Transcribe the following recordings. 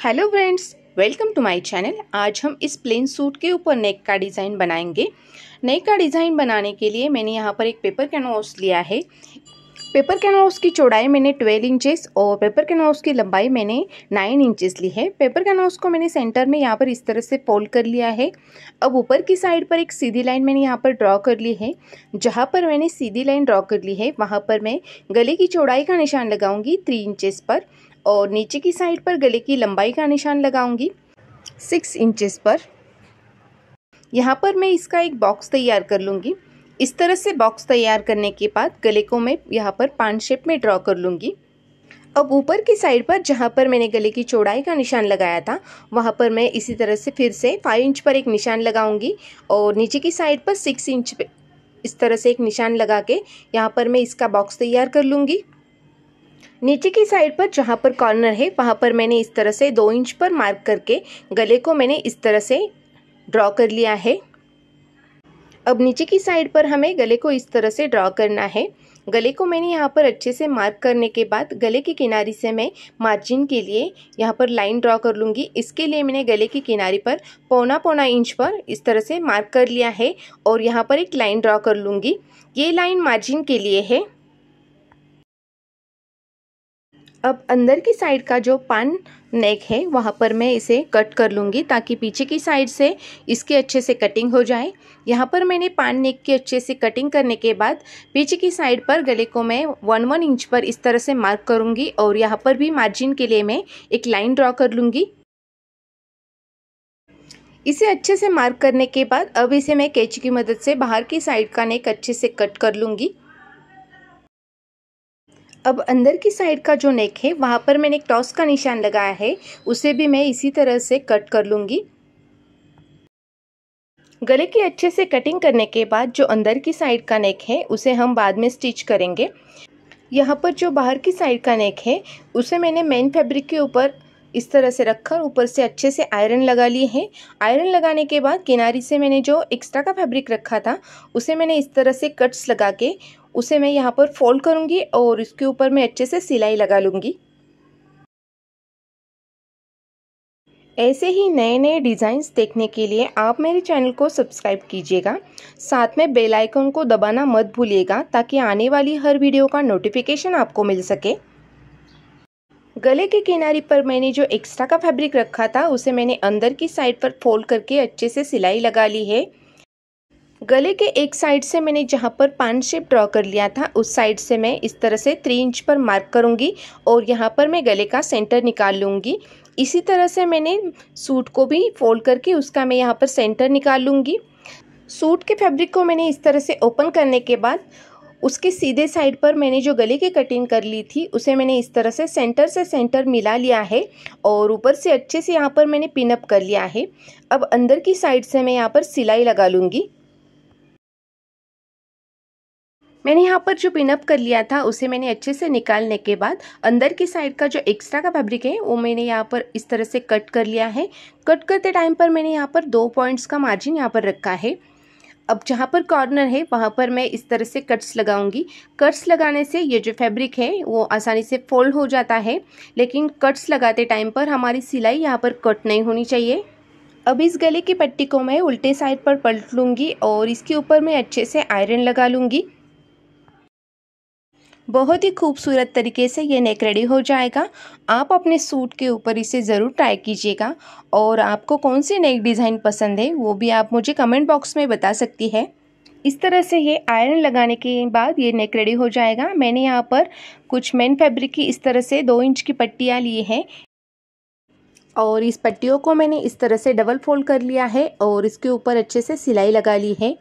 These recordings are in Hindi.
Hello friends, welcome to my channel. आज हम इस प्लेन सूट के ऊपर नेक का डिज़ाइन बनाएंगे। नेक का डिज़ाइन बनाने के लिए मैंने यहाँ पर एक पेपर कैनवास लिया है। पेपर कैनवास की चौड़ाई मैंने 12 इंचेस और पेपर कैनवास की लंबाई मैंने 9 इंचेस ली है। पेपर कैनवास को मैंने सेंटर में यहाँ पर इस तरह से फोल्ड कर लिया है। अब ऊपर की साइड पर एक सीधी लाइन मैंने यहाँ पर ड्रॉ कर ली है। जहाँ पर मैंने सीधी लाइन ड्रॉ कर ली है वहाँ पर मैं गले की चौड़ाई का निशान लगाऊंगी 3 इंचेस पर और नीचे की साइड पर गले की लंबाई का निशान लगाऊंगी 6 इंचेस पर। यहाँ पर मैं इसका एक बॉक्स तैयार कर लूँगी। इस तरह से बॉक्स तैयार करने के बाद गले को मैं यहाँ पर पान शेप में ड्रॉ कर लूँगी। अब ऊपर की साइड पर जहाँ पर मैंने गले की चौड़ाई का निशान लगाया था वहाँ पर मैं इसी तरह से फिर से 5 इंच पर एक निशान लगाऊंगी और नीचे की साइड पर 6 इंच पे इस तरह से एक निशान लगा के यहाँ पर मैं इसका बॉक्स तैयार कर लूँगी। नीचे की साइड पर जहाँ पर कॉर्नर है वहाँ पर मैंने इस तरह से 2 इंच पर मार्क करके गले को मैंने इस तरह से ड्रॉ कर लिया है। अब नीचे की साइड पर हमें गले को इस तरह से ड्रॉ करना है। गले को मैंने यहाँ पर अच्छे से मार्क करने के बाद गले की किनारी से मैं मार्जिन के लिए यहाँ पर लाइन ड्रॉ कर लूँगी। इसके लिए मैंने गले की किनारी पर पौना इंच पर इस तरह से मार्क कर लिया है और यहाँ पर एक लाइन ड्रॉ कर लूँगी। ये लाइन मार्जिन के लिए है। अब अंदर की साइड का जो पान नेक है वहाँ पर मैं इसे कट कर लूँगी ताकि पीछे की साइड से इसकी अच्छे से कटिंग हो जाए। यहाँ पर मैंने पान नेक की अच्छे से कटिंग करने के बाद पीछे की साइड पर गले को मैं 1 इंच पर इस तरह से मार्क करूँगी और यहाँ पर भी मार्जिन के लिए मैं एक लाइन ड्रॉ कर लूँगी। इसे अच्छे से मार्क करने के बाद अब इसे मैं कैंची की मदद से बाहर की साइड का नेक अच्छे से कट कर लूँगी। अब अंदर की साइड का जो नेक है वहाँ पर मैंने एक टॉस का निशान लगाया है, उसे भी मैं इसी तरह से कट कर लूँगी। गले की अच्छे से कटिंग करने के बाद जो अंदर की साइड का नेक है उसे हम बाद में स्टिच करेंगे। यहाँ पर जो बाहर की साइड का नेक है उसे मैंने मेन फैब्रिक के ऊपर इस तरह से रखकर ऊपर से अच्छे से आयरन लगा ली है। आयरन लगाने के बाद किनारी से मैंने जो एक्स्ट्रा का फैब्रिक रखा था उसे मैंने इस तरह से कट्स लगा के उसे मैं यहाँ पर फोल्ड करूँगी और इसके ऊपर मैं अच्छे से सिलाई लगा लूँगी। ऐसे ही नए नए डिज़ाइंस देखने के लिए आप मेरे चैनल को सब्सक्राइब कीजिएगा। साथ में बेल आइकन को दबाना मत भूलिएगा ताकि आने वाली हर वीडियो का नोटिफिकेशन आपको मिल सके। गले के किनारे पर मैंने जो एक्स्ट्रा का फैब्रिक रखा था उसे मैंने अंदर की साइड पर फोल्ड करके अच्छे से सिलाई लगा ली है। गले के एक साइड से मैंने जहाँ पर पान शेप ड्रॉ कर लिया था उस साइड से मैं इस तरह से 3 इंच पर मार्क करूँगी और यहाँ पर मैं गले का सेंटर निकाल लूँगी। इसी तरह से मैंने सूट को भी फोल्ड करके उसका मैं यहाँ पर सेंटर निकाल लूँगी। सूट के फैब्रिक को मैंने इस तरह से ओपन करने के बाद उसके सीधे साइड पर मैंने जो गले की कटिंग कर ली थी उसे मैंने इस तरह से सेंटर मिला लिया है और ऊपर से अच्छे से यहाँ पर मैंने पिन अप कर लिया है। अब अंदर की साइड से मैं यहाँ पर सिलाई लगा लूँगी। मैंने यहाँ पर जो पिनअप कर लिया था उसे मैंने अच्छे से निकालने के बाद अंदर की साइड का जो एक्स्ट्रा का फैब्रिक है वो मैंने यहाँ पर इस तरह से कट कर लिया है। कट करते टाइम पर मैंने यहाँ पर 2 पॉइंट्स का मार्जिन यहाँ पर रखा है। अब जहाँ पर कॉर्नर है वहाँ पर मैं इस तरह से कट्स लगाऊंगी। कट्स लगाने से ये जो फैब्रिक है वो आसानी से फोल्ड हो जाता है, लेकिन कट्स लगाते टाइम पर हमारी सिलाई यहाँ पर कट नहीं होनी चाहिए। अब इस गले की पट्टी को मैं उल्टे साइड पर पलट लूँगी और इसके ऊपर मैं अच्छे से आयरन लगा लूँगी। बहुत ही खूबसूरत तरीके से ये नेक रेडी हो जाएगा। आप अपने सूट के ऊपर इसे ज़रूर ट्राई कीजिएगा और आपको कौन सी नेक डिज़ाइन पसंद है वो भी आप मुझे कमेंट बॉक्स में बता सकती है। इस तरह से ये आयरन लगाने के बाद ये नेक रेडी हो जाएगा। मैंने यहाँ पर कुछ मेन फैब्रिक की इस तरह से 2 इंच की पट्टियाँ ली हैं और इस पट्टियों को मैंने इस तरह से डबल फोल्ड कर लिया है और इसके ऊपर अच्छे से सिलाई लगा ली है।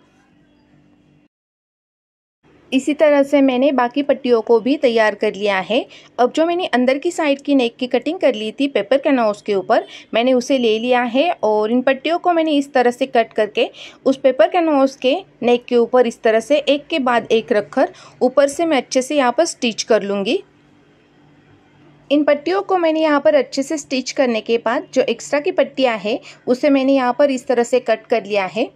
इसी तरह से मैंने बाकी पट्टियों को भी तैयार कर लिया है। अब जो मैंने अंदर की साइड की नेक की कटिंग कर ली थी पेपर कैनवास के ऊपर, मैंने उसे ले लिया है और इन पट्टियों को मैंने इस तरह से कट करके उस पेपर कैनवास के नेक के ऊपर इस तरह से एक के बाद एक रखकर ऊपर से मैं अच्छे से यहाँ पर स्टिच कर लूँगी। इन पट्टियों को मैंने यहाँ पर अच्छे से स्टिच करने के बाद जो एक्स्ट्रा की पट्टियाँ हैं उसे मैंने यहाँ पर इस तरह से कट कर लिया है।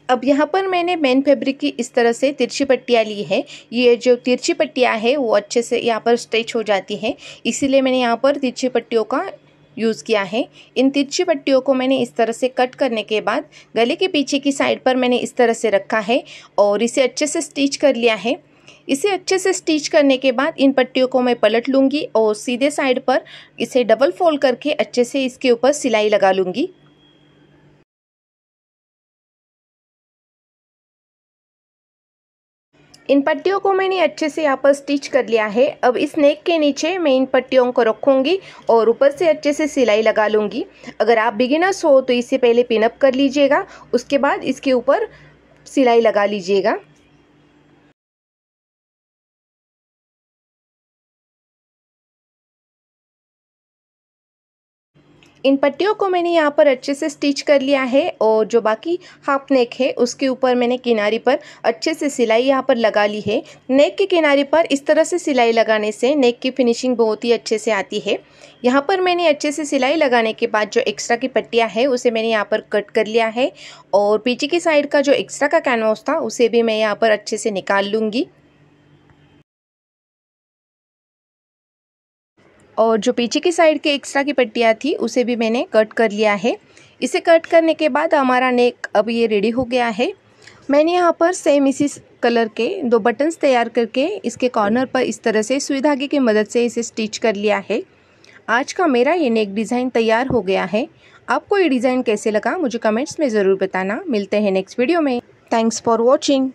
अब यहाँ पर मैंने मेन फैब्रिक की इस तरह से तिरछी पट्टियाँ ली है। ये जो तिरछी पट्टियाँ है वो अच्छे से यहाँ पर स्ट्रेच हो जाती है, इसीलिए मैंने यहाँ पर तिरछी पट्टियों का यूज़ किया है। इन तिरछी पट्टियों को मैंने इस तरह से कट करने के बाद गले के पीछे की साइड पर मैंने इस तरह से रखा है और इसे अच्छे से स्टिच कर लिया है। इसे अच्छे से स्टिच करने के बाद इन पट्टियों को मैं पलट लूँगी और सीधे साइड पर इसे डबल फोल्ड करके अच्छे से इसके ऊपर सिलाई लगा लूँगी। इन पट्टियों को मैंने अच्छे से यहाँ पर स्टिच कर लिया है। अब इस नेक के नीचे मैं इन पट्टियों को रखूँगी और ऊपर से अच्छे से सिलाई लगा लूँगी। अगर आप बिगिनर्स हो तो इससे पहले पिनअप कर लीजिएगा, उसके बाद इसके ऊपर सिलाई लगा लीजिएगा। इन पट्टियों को मैंने यहाँ पर अच्छे से स्टिच कर लिया है और जो बाकी हाफ नेक है उसके ऊपर मैंने किनारे पर अच्छे से सिलाई यहाँ पर लगा ली है। नेक के किनारे पर इस तरह से सिलाई लगाने से नेक की फिनिशिंग बहुत ही अच्छे से आती है। यहाँ पर मैंने अच्छे से सिलाई लगाने के बाद जो एक्स्ट्रा की पट्टियाँ है उसे मैंने यहाँ पर कट कर लिया है और पीछे की साइड का जो एक्स्ट्रा का कैनवास था उसे भी मैं यहाँ पर अच्छे से निकाल लूँगी। और जो पीछे की साइड के एक्स्ट्रा की पट्टियाँ थी उसे भी मैंने कट कर लिया है। इसे कट करने के बाद हमारा नेक अब ये रेडी हो गया है। मैंने यहाँ पर सेम इसी कलर के 2 बटन्स तैयार करके इसके कॉर्नर पर इस तरह से सुई धागे की मदद से इसे स्टिच कर लिया है। आज का मेरा ये नेक डिज़ाइन तैयार हो गया है। आपको ये डिज़ाइन कैसे लगा मुझे कमेंट्स में ज़रूर बताना। मिलते हैं नेक्स्ट वीडियो में। Thanks for watching.